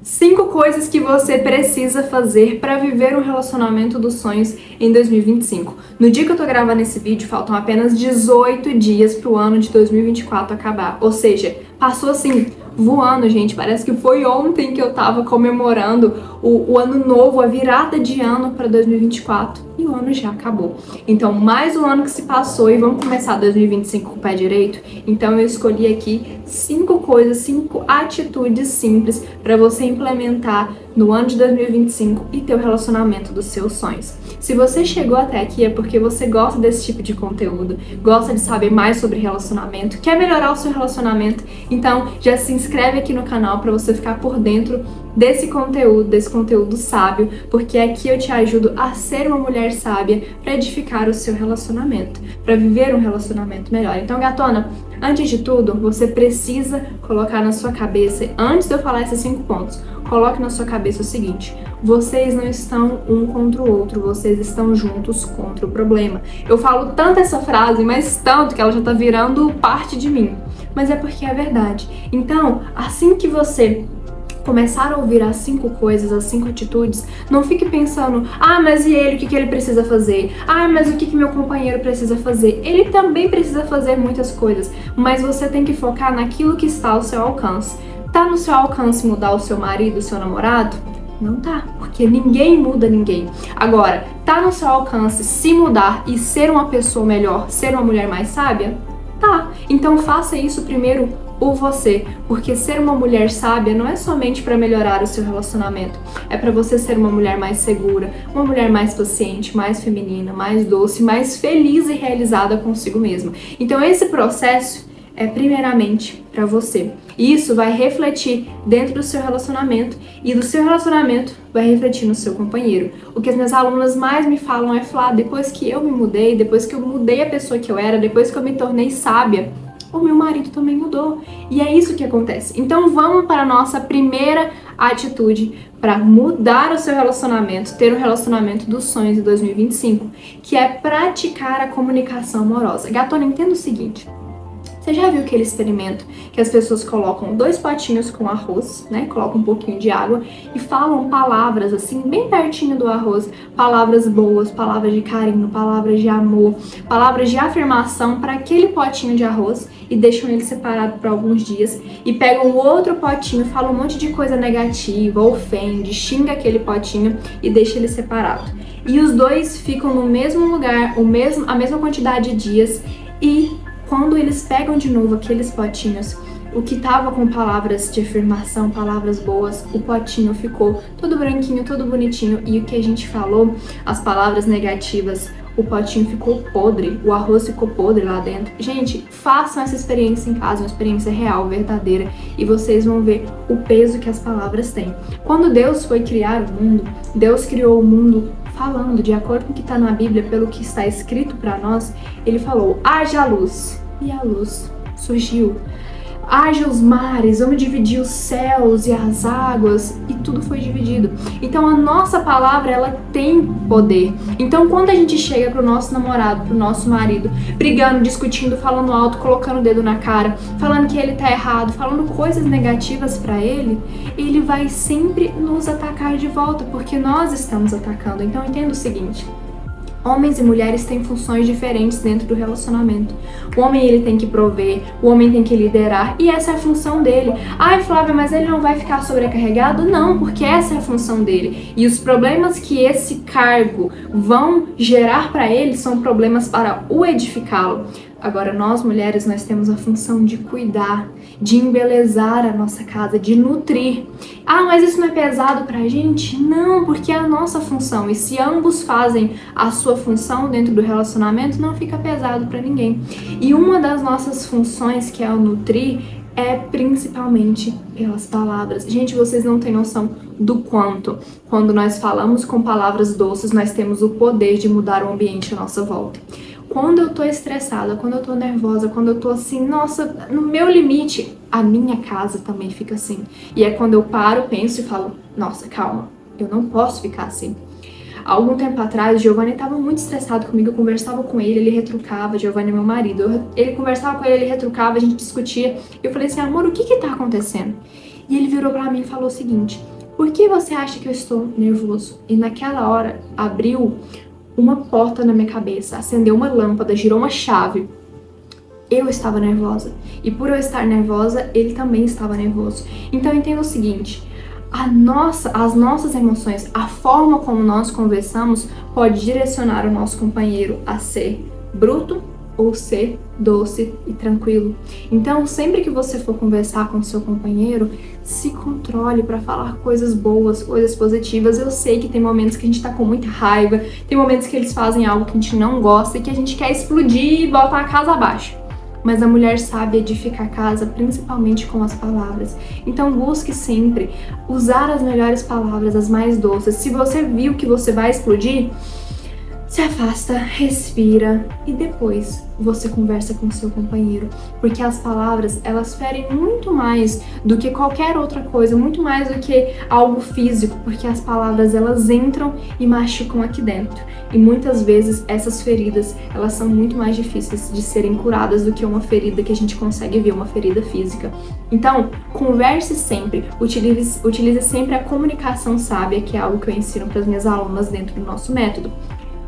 5 coisas que você precisa fazer para viver um relacionamento dos sonhos em 2025. No dia que eu tô gravando esse vídeo, faltam apenas 18 dias pro ano de 2024 acabar. Ou seja, passou assim, voando, gente. Parece que foi ontem que eu tava comemorando o ano novo, a virada de ano para 2024. E o ano já acabou. Então, mais um ano que se passou e vamos começar 2025 com o pé direito. Então, eu escolhi aqui 5 coisas, 5 atitudes simples para você implementar no ano de 2025 e ter o relacionamento dos seus sonhos. Se você chegou até aqui é porque você gosta desse tipo de conteúdo, gosta de saber mais sobre relacionamento, quer melhorar o seu relacionamento, então já se inscreve aqui no canal para você ficar por dentro desse conteúdo sábio, porque aqui eu te ajudo a ser uma mulher sábia para edificar o seu relacionamento, para viver um relacionamento melhor. Então, gatona, antes de tudo, você precisa colocar na sua cabeça, antes de eu falar esses 5 pontos, coloque na sua cabeça o seguinte: vocês não estão um contra o outro, vocês estão juntos contra o problema. Eu falo tanto essa frase, mas tanto que ela já tá virando parte de mim. Mas é porque é verdade. Então, assim que você começar a ouvir as 5 coisas, as 5 atitudes, não fique pensando, mas e ele, o que ele precisa fazer? Mas o que meu companheiro precisa fazer? Ele também precisa fazer muitas coisas, mas você tem que focar naquilo que está ao seu alcance. Tá no seu alcance mudar o seu marido, o seu namorado? Não tá, porque ninguém muda ninguém. Agora, tá no seu alcance se mudar e ser uma pessoa melhor, ser uma mulher mais sábia? Tá, então faça isso primeiro por você, porque ser uma mulher sábia não é somente para melhorar o seu relacionamento, é para você ser uma mulher mais segura, uma mulher mais paciente, mais feminina, mais doce, mais feliz e realizada consigo mesma. Então esse processo é primeiramente para você. E isso vai refletir dentro do seu relacionamento e do seu relacionamento vai refletir no seu companheiro. O que as minhas alunas mais me falam é, Flá, depois que eu me mudei, depois que eu mudei a pessoa que eu era, depois que eu me tornei sábia, o meu marido também mudou. E é isso que acontece. Então vamos para a nossa primeira atitude para mudar o seu relacionamento, ter um relacionamento dos sonhos em 2025, que é praticar a comunicação amorosa. Gatona, entenda o seguinte. Você já viu aquele experimento que as pessoas colocam 2 potinhos com arroz, né? Colocam um pouquinho de água e falam palavras assim, bem pertinho do arroz, palavras boas, palavras de carinho, palavras de amor, palavras de afirmação para aquele potinho de arroz e deixam ele separado por alguns dias e pegam o outro potinho, falam um monte de coisa negativa, ofende, xinga aquele potinho e deixa ele separado. E os dois ficam no mesmo lugar, a mesma quantidade de dias e quando eles pegam de novo aqueles potinhos, o que tava com palavras de afirmação, palavras boas, o potinho ficou todo branquinho, todo bonitinho, e o que a gente falou, as palavras negativas, o potinho ficou podre, o arroz ficou podre lá dentro. Gente, façam essa experiência em casa, uma experiência real, verdadeira, e vocês vão ver o peso que as palavras têm. Quando Deus foi criar o mundo, Deus criou o mundo falando, de acordo com o que está na Bíblia, pelo que está escrito para nós, ele falou, haja luz, e a luz surgiu. Haja os mares, vamos dividir os céus e as águas, e tudo foi dividido. Então a nossa palavra, ela tem poder. Então quando a gente chega pro nosso namorado, pro nosso marido, brigando, discutindo, falando alto, colocando o dedo na cara, falando que ele tá errado, falando coisas negativas pra ele, ele vai sempre nos atacar de volta, porque nós estamos atacando. Então entenda o seguinte: homens e mulheres têm funções diferentes dentro do relacionamento. O homem, ele tem que prover, o homem tem que liderar, e essa é a função dele. Ai, Flávia, mas ele não vai ficar sobrecarregado? Não, porque essa é a função dele. E os problemas que esse cargo vão gerar para ele são problemas para o edificá-lo. Agora, nós mulheres, nós temos a função de cuidar, de embelezar a nossa casa, de nutrir. Mas isso não é pesado pra gente? Não, porque é a nossa função. E se ambos fazem a sua função dentro do relacionamento, não fica pesado pra ninguém. E uma das nossas funções, que é o nutrir, é principalmente pelas palavras. Gente, vocês não têm noção do quanto, quando nós falamos com palavras doces, nós temos o poder de mudar o ambiente à nossa volta. Quando eu tô estressada, quando eu tô nervosa, quando eu tô assim, nossa, no meu limite, a minha casa também fica assim. E é quando eu paro, penso e falo, nossa, calma, eu não posso ficar assim. Há algum tempo atrás, o Giovanni estava muito estressado comigo, eu conversava com ele retrucava, Giovanni é meu marido, ele conversava com ele retrucava, a gente discutia, e eu falei assim, amor, o que tá acontecendo? E ele virou pra mim e falou o seguinte, Por que você acha que eu estou nervoso? E naquela hora abriu uma porta na minha cabeça, acendeu uma lâmpada, girou uma chave. Eu estava nervosa. E por eu estar nervosa, ele também estava nervoso. Então entenda o seguinte, as nossas emoções, a forma como nós conversamos pode direcionar o nosso companheiro a ser bruto ou ser doce e tranquilo. Então, sempre que você for conversar com seu companheiro, se controle para falar coisas boas, coisas positivas. Eu sei que tem momentos que a gente tá com muita raiva, tem momentos que eles fazem algo que a gente não gosta e que a gente quer explodir e botar a casa abaixo. Mas a mulher sabe edificar a casa principalmente com as palavras. Então busque sempre usar as melhores palavras, as mais doces. Se você viu que você vai explodir, se afasta, respira e depois você conversa com seu companheiro, porque as palavras, elas ferem muito mais do que qualquer outra coisa, muito mais do que algo físico, porque as palavras, elas entram e machucam aqui dentro. E muitas vezes essas feridas, elas são muito mais difíceis de serem curadas do que uma ferida que a gente consegue ver, uma ferida física. Então, converse sempre, utilize sempre a comunicação sábia, que é algo que eu ensino para as minhas alunas dentro do nosso método.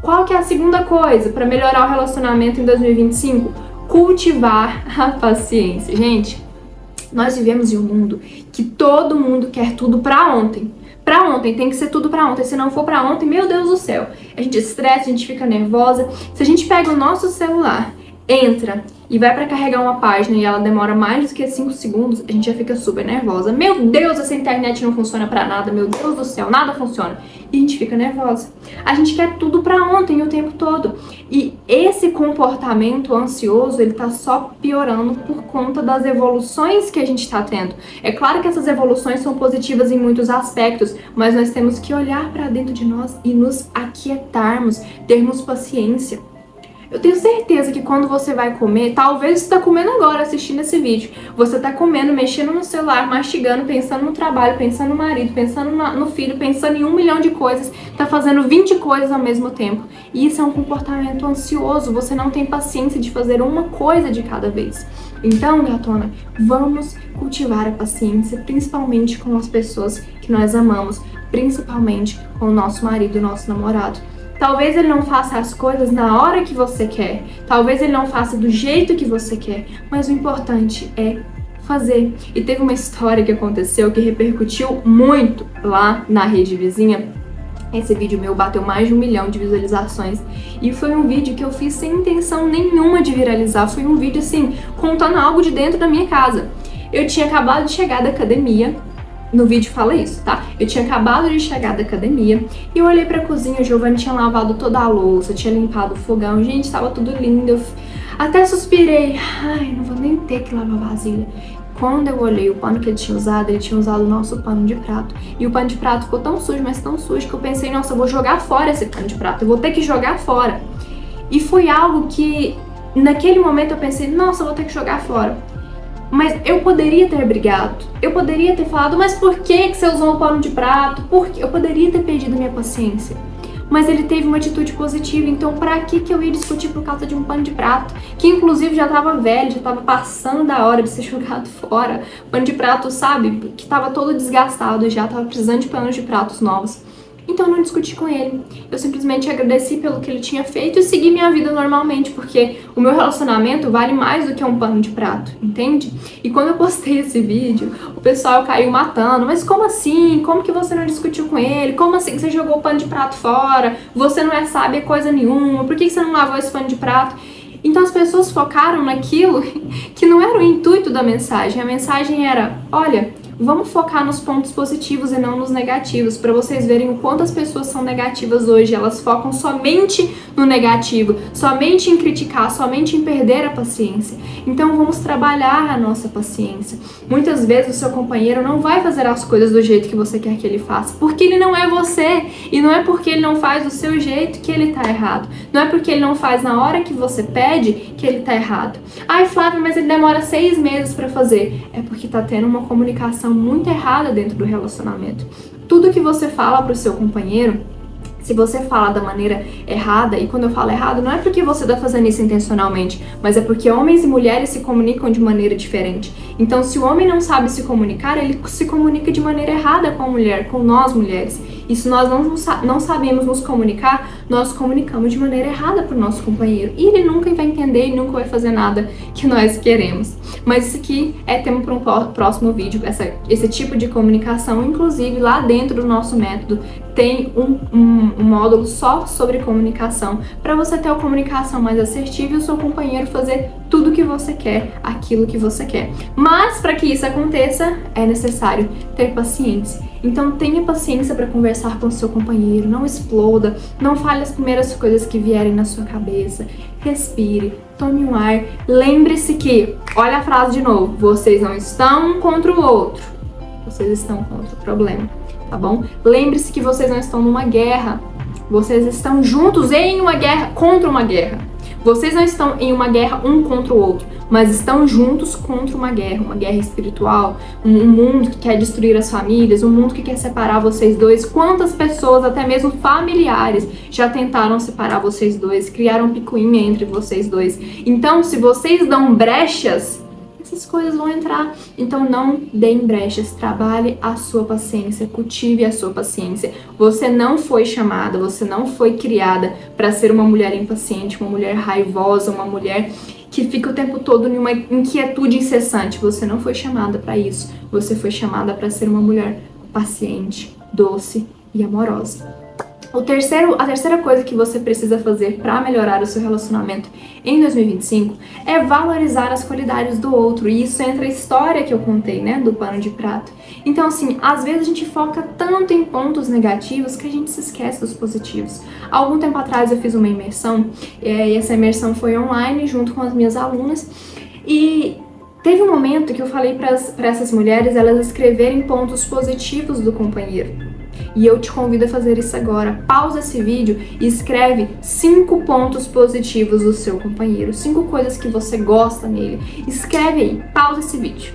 Qual que é a segunda coisa para melhorar o relacionamento em 2025? Cultivar a paciência. Gente, nós vivemos em um mundo que todo mundo quer tudo para ontem. Para ontem, tem que ser tudo para ontem. Se não for para ontem, meu Deus do céu. A gente estressa, a gente fica nervosa. Se a gente pega o nosso celular, entra e vai para carregar uma página e ela demora mais do que 5 segundos, a gente já fica super nervosa. Meu Deus, essa internet não funciona para nada. Meu Deus do céu, nada funciona. E a gente fica nervosa. A gente quer tudo para ontem o tempo todo. E esse comportamento ansioso, ele tá só piorando por conta das evoluções que a gente tá tendo. É claro que essas evoluções são positivas em muitos aspectos, mas nós temos que olhar para dentro de nós e nos aquietarmos, termos paciência. Eu tenho certeza que quando você vai comer, talvez você está comendo agora, assistindo esse vídeo, você está comendo, mexendo no celular, mastigando, pensando no trabalho, pensando no marido, pensando no filho, pensando em 1 milhão de coisas, está fazendo 20 coisas ao mesmo tempo. E isso é um comportamento ansioso, você não tem paciência de fazer uma coisa de cada vez. Então, gatona, vamos cultivar a paciência, principalmente com as pessoas que nós amamos, principalmente com o nosso marido, o nosso namorado. Talvez ele não faça as coisas na hora que você quer, talvez ele não faça do jeito que você quer, mas o importante é fazer. E teve uma história que aconteceu que repercutiu muito lá na rede vizinha. Esse vídeo meu bateu mais de 1 milhão de visualizações e foi um vídeo que eu fiz sem intenção nenhuma de viralizar, foi um vídeo assim, contando algo de dentro da minha casa. Eu tinha acabado de chegar da academia. No vídeo fala isso, tá? Eu tinha acabado de chegar da academia e eu olhei pra cozinha, o Giovanni tinha lavado toda a louça, tinha limpado o fogão, gente, tava tudo lindo. Eu até suspirei, ai, não vou nem ter que lavar vasilha. Quando eu olhei o pano que ele tinha usado o nosso pano de prato. E o pano de prato ficou tão sujo, mas tão sujo, que eu pensei, nossa, eu vou jogar fora esse pano de prato, eu vou ter que jogar fora. E foi algo que, naquele momento eu pensei, nossa, eu vou ter que jogar fora. Mas eu poderia ter brigado, eu poderia ter falado, mas por que você usou o pano de prato? Eu poderia ter perdido minha paciência. Mas ele teve uma atitude positiva, então pra que eu ia discutir por causa de um pano de prato? Que inclusive já tava velho, já tava passando da hora de ser jogado fora. Pano de prato, sabe, que tava todo desgastado já, tava precisando de panos de pratos novos. Então eu não discuti com ele, eu simplesmente agradeci pelo que ele tinha feito e segui minha vida normalmente, porque o meu relacionamento vale mais do que um pano de prato, entende? E quando eu postei esse vídeo, o pessoal caiu matando, mas como assim? Como que você não discutiu com ele? Como assim que você jogou o pano de prato fora? Você não é sábia coisa nenhuma, por que você não lavou esse pano de prato? Então as pessoas focaram naquilo que não era o intuito da mensagem, a mensagem era, olha, vamos focar nos pontos positivos e não nos negativos, para vocês verem o quanto as pessoas são negativas hoje. Elas focam somente no negativo, somente em criticar, somente em perder a paciência. Então vamos trabalhar a nossa paciência. Muitas vezes o seu companheiro não vai fazer as coisas do jeito que você quer que ele faça, porque ele não é você, e não é porque ele não faz do seu jeito que ele tá errado. Não é porque ele não faz na hora que você pede que ele tá errado. Ai, Flávia, mas ele demora 6 meses para fazer. É porque tá tendo uma comunicação muito errada dentro do relacionamento. Tudo que você fala pro seu companheiro, Se você fala da maneira errada, e quando eu falo errado, não é porque você está fazendo isso intencionalmente, mas é porque homens e mulheres se comunicam de maneira diferente. Então, se o homem não sabe se comunicar, ele se comunica de maneira errada com a mulher, com nós mulheres. E se nós não sabemos nos comunicar, nós comunicamos de maneira errada para o nosso companheiro. E ele nunca vai entender e nunca vai fazer nada que nós queremos. Mas isso aqui é tema para um próximo vídeo, esse tipo de comunicação. Inclusive, lá dentro do nosso método, tem um módulo só sobre comunicação, para você ter a comunicação mais assertiva e o seu companheiro fazer tudo o que você quer, aquilo que você quer. Mas para que isso aconteça, é necessário ter paciência. Então tenha paciência para conversar com o seu companheiro, não exploda, não fale as primeiras coisas que vierem na sua cabeça, respire, tome um ar, lembre-se que, olha a frase de novo, vocês não estão um contra o outro, vocês estão contra o problema. Tá bom? Lembre-se que vocês não estão numa guerra. Vocês estão juntos em uma guerra contra uma guerra. Vocês não estão em uma guerra um contra o outro, mas estão juntos contra uma guerra espiritual, um mundo que quer destruir as famílias, um mundo que quer separar vocês dois. Quantas pessoas, até mesmo familiares, já tentaram separar vocês dois, criaram picuinha entre vocês dois. Então, se vocês dão brechas, essas coisas vão entrar. Então não deem brechas, trabalhe a sua paciência, cultive a sua paciência. Você não foi chamada, você não foi criada para ser uma mulher impaciente, uma mulher raivosa, uma mulher que fica o tempo todo em uma inquietude incessante. Você não foi chamada para isso. Você foi chamada para ser uma mulher paciente, doce e amorosa. A terceira coisa que você precisa fazer para melhorar o seu relacionamento em 2025 é valorizar as qualidades do outro. E isso entra a história que eu contei, né, do pano de prato. Então, assim, às vezes a gente foca tanto em pontos negativos que a gente se esquece dos positivos. Há algum tempo atrás eu fiz uma imersão, e essa imersão foi online junto com as minhas alunas. E teve um momento que eu falei para essas mulheres elas escreverem pontos positivos do companheiro. E eu te convido a fazer isso agora. Pausa esse vídeo e escreve 5 pontos positivos do seu companheiro. 5 coisas que você gosta nele. Escreve aí. Pausa esse vídeo.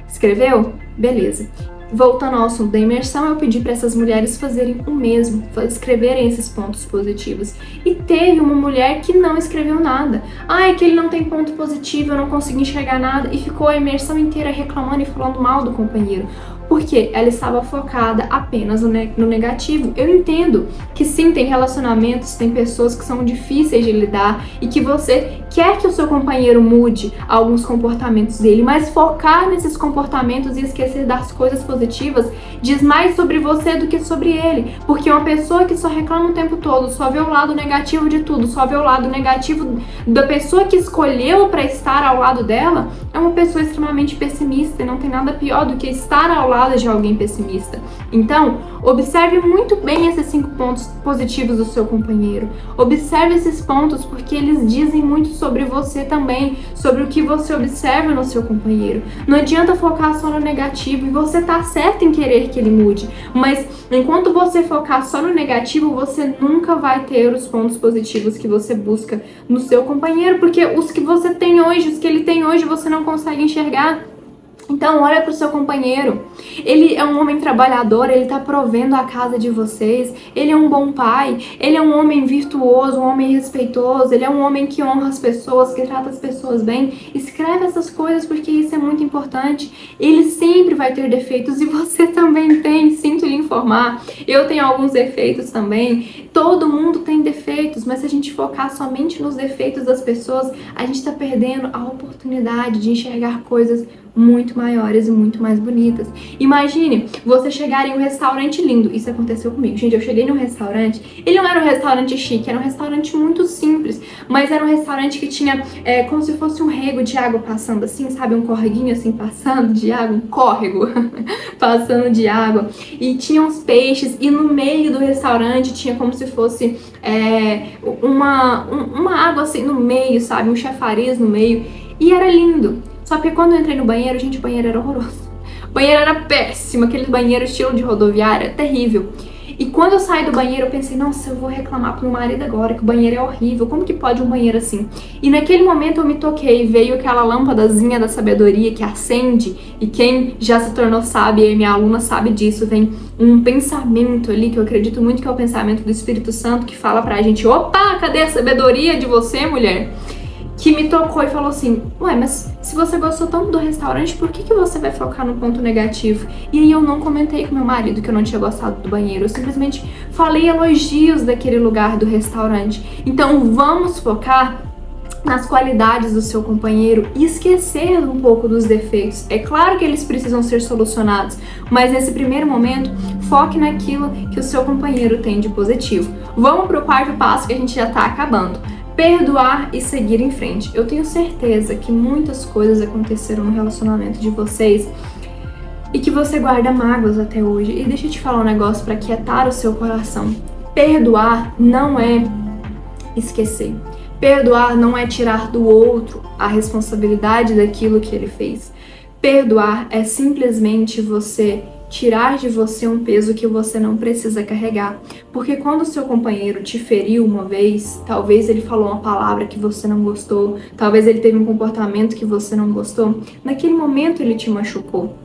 Escreveu? Beleza. Voltando ao assunto da imersão, eu pedi para essas mulheres fazerem o mesmo, escreverem esses pontos positivos. E teve uma mulher que não escreveu nada. Ah, é que ele não tem ponto positivo, eu não consigo enxergar nada. E ficou a imersão inteira reclamando e falando mal do companheiro. Porque ela estava focada apenas no negativo. Eu entendo que sim, tem relacionamentos, tem pessoas que são difíceis de lidar e que você quer que o seu companheiro mude alguns comportamentos dele, mas focar nesses comportamentos e esquecer das coisas positivas diz mais sobre você do que sobre ele. Porque uma pessoa que só reclama o tempo todo, só vê o lado negativo de tudo, só vê o lado negativo da pessoa que escolheu para estar ao lado dela, é uma pessoa extremamente pessimista e não tem nada pior do que estar ao lado de alguém pessimista. Então, observe muito bem esses 5 pontos positivos do seu companheiro. Observe esses pontos porque eles dizem muito sobre você também, sobre o que você observa no seu companheiro. Não adianta focar só no negativo, e você tá certo em querer que ele mude, mas enquanto você focar só no negativo, você nunca vai ter os pontos positivos que você busca no seu companheiro, porque os que você tem hoje, os que ele tem hoje, você não consegue enxergar. Então, olha para o seu companheiro. Ele é um homem trabalhador, ele está provendo a casa de vocês, ele é um bom pai, ele é um homem virtuoso, um homem respeitoso, ele é um homem que honra as pessoas, que trata as pessoas bem. Escreve essas coisas porque isso é muito importante. Ele sempre vai ter defeitos e você também tem, sinto lhe informar. Eu tenho alguns defeitos também. Todo mundo tem defeitos, mas se a gente focar somente nos defeitos das pessoas, a gente está perdendo a oportunidade de enxergar coisas muito maiores e muito mais bonitas. Imagine você chegar em um restaurante lindo. Isso aconteceu comigo. Gente, eu cheguei num restaurante, ele não era um restaurante chique, era um restaurante muito simples, mas era um restaurante que tinha como se fosse um rego de água passando assim, sabe? Um correguinho assim passando de água, um córrego passando de água. E tinha uns peixes, e no meio do restaurante tinha como se fosse uma água assim no meio, sabe? Um chafariz no meio. E era lindo. Só que quando eu entrei no banheiro, gente, o banheiro era horroroso. O banheiro era péssimo, aquele banheiro estilo de rodoviária, terrível. E quando eu saí do banheiro, eu pensei, nossa, eu vou reclamar pro meu marido agora, que o banheiro é horrível, como que pode um banheiro assim? E naquele momento eu me toquei, veio aquela lâmpadazinha da sabedoria que acende, e quem já se tornou sábia, e minha aluna sabe disso, vem um pensamento ali, que eu acredito muito que é o pensamento do Espírito Santo, que fala pra gente, opa, cadê a sabedoria de você, mulher? Que me tocou e falou assim, ué, mas se você gostou tanto do restaurante, por que você vai focar no ponto negativo? E aí eu não comentei com meu marido que eu não tinha gostado do banheiro, eu simplesmente falei elogios daquele lugar do restaurante. Então vamos focar nas qualidades do seu companheiro e esquecer um pouco dos defeitos. É claro que eles precisam ser solucionados, mas nesse primeiro momento, foque naquilo que o seu companheiro tem de positivo. Vamos para o quarto passo que a gente já está acabando. Perdoar e seguir em frente. Eu tenho certeza que muitas coisas aconteceram no relacionamento de vocês e que você guarda mágoas até hoje. E deixa eu te falar um negócio para quietar o seu coração. Perdoar não é esquecer. Perdoar não é tirar do outro a responsabilidade daquilo que ele fez. Perdoar é simplesmente você tirar de você um peso que você não precisa carregar. Porque quando o seu companheiro te feriu uma vez, talvez ele falou uma palavra que você não gostou, talvez ele teve um comportamento que você não gostou, naquele momento ele te machucou.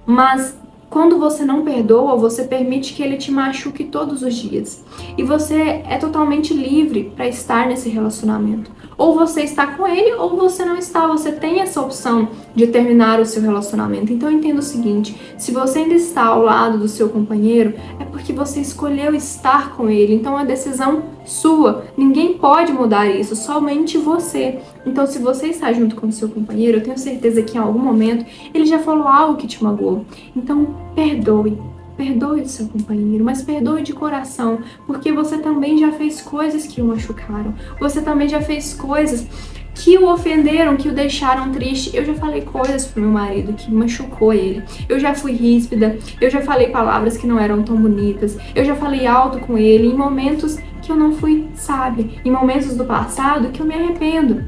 Mas quando você não perdoa, você permite que ele te machuque todos os dias. E você é totalmente livre para estar nesse relacionamento. Ou você está com ele, ou você não está. Você tem essa opção de terminar o seu relacionamento. Então entenda o seguinte, se você ainda está ao lado do seu companheiro, é porque você escolheu estar com ele. Então é decisão sua. Ninguém pode mudar isso, somente você. Então se você está junto com o seu companheiro, eu tenho certeza que em algum momento ele já falou algo que te magoou. Então perdoe. Perdoe o seu companheiro, mas perdoe de coração, porque você também já fez coisas que o machucaram. Você também já fez coisas que o ofenderam, que o deixaram triste. Eu já falei coisas pro meu marido que machucou ele. Eu já fui ríspida, eu já falei palavras que não eram tão bonitas. Eu já falei alto com ele em momentos que eu não fui sábia, em momentos do passado que eu me arrependo,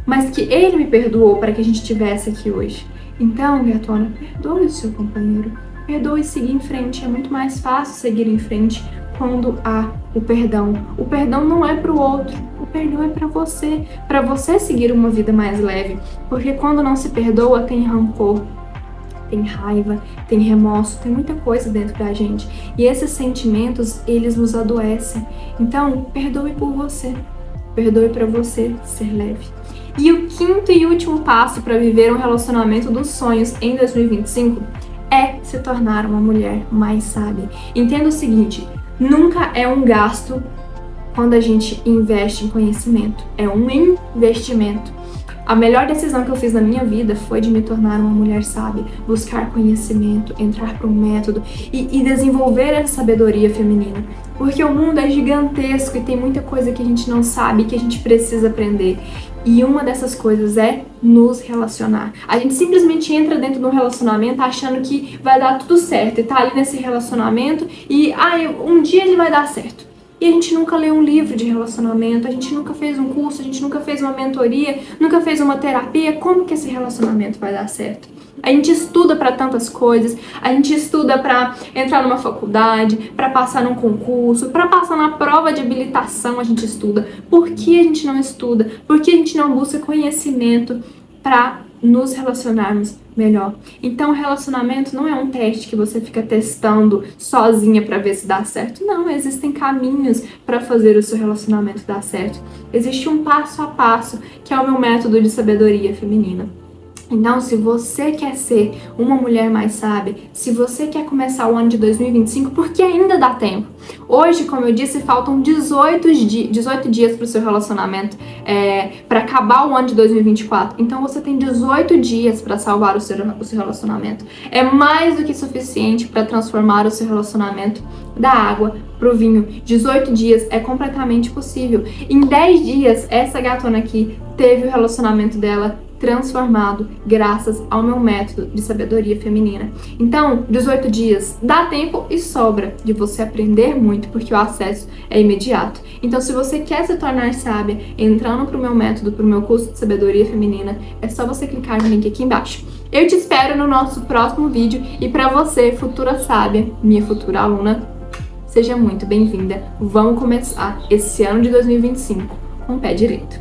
mas que ele me perdoou para que a gente estivesse aqui hoje. Então, gatona, perdoe o seu companheiro. Perdoe e seguir em frente. É muito mais fácil seguir em frente quando há o perdão. O perdão não é para o outro, o perdão é para você seguir uma vida mais leve. Porque quando não se perdoa, tem rancor, tem raiva, tem remorso, tem muita coisa dentro da gente. E esses sentimentos, eles nos adoecem. Então, perdoe por você. Perdoe para você ser leve. E o quinto e último passo para viver um relacionamento dos sonhos em 2025 é se tornar uma mulher mais sábia. Entenda o seguinte, nunca é um gasto quando a gente investe em conhecimento, é um investimento. A melhor decisão que eu fiz na minha vida foi de me tornar uma mulher sábia, buscar conhecimento, entrar para um método e desenvolver essa sabedoria feminina. Porque o mundo é gigantesco e tem muita coisa que a gente não sabe, que a gente precisa aprender. E uma dessas coisas é nos relacionar. A gente simplesmente entra dentro de um relacionamento achando que vai dar tudo certo. E tá ali nesse relacionamento e um dia ele vai dar certo. E a gente nunca leu um livro de relacionamento, a gente nunca fez um curso, a gente nunca fez uma mentoria, nunca fez uma terapia. Como que esse relacionamento vai dar certo? A gente estuda para tantas coisas, a gente estuda para entrar numa faculdade, para passar num concurso, para passar na prova de habilitação, a gente estuda. Por que a gente não estuda? Por que a gente não busca conhecimento para nos relacionarmos melhor? Então, o relacionamento não é um teste que você fica testando sozinha para ver se dá certo. Não, existem caminhos para fazer o seu relacionamento dar certo. Existe um passo a passo, que é o meu método de sabedoria feminina. Então, se você quer ser uma mulher mais sábia, se você quer começar o ano de 2025, porque ainda dá tempo. Hoje, como eu disse, faltam 18 dias para o seu relacionamento, para acabar o ano de 2024. Então, você tem 18 dias para salvar o seu relacionamento. É mais do que suficiente para transformar o seu relacionamento da água pro vinho. 18 dias é completamente possível. Em 10 dias, essa gatona aqui teve o relacionamento dela transformado graças ao meu método de sabedoria feminina. Então, 18 dias dá tempo e sobra de você aprender muito, porque o acesso é imediato. Então, se você quer se tornar sábia, entrando pro meu método, pro meu curso de sabedoria feminina, é só você clicar no link aqui embaixo. Eu te espero no nosso próximo vídeo e para você, futura sábia, minha futura aluna, seja muito bem-vinda. Vamos começar esse ano de 2025 com o pé direito.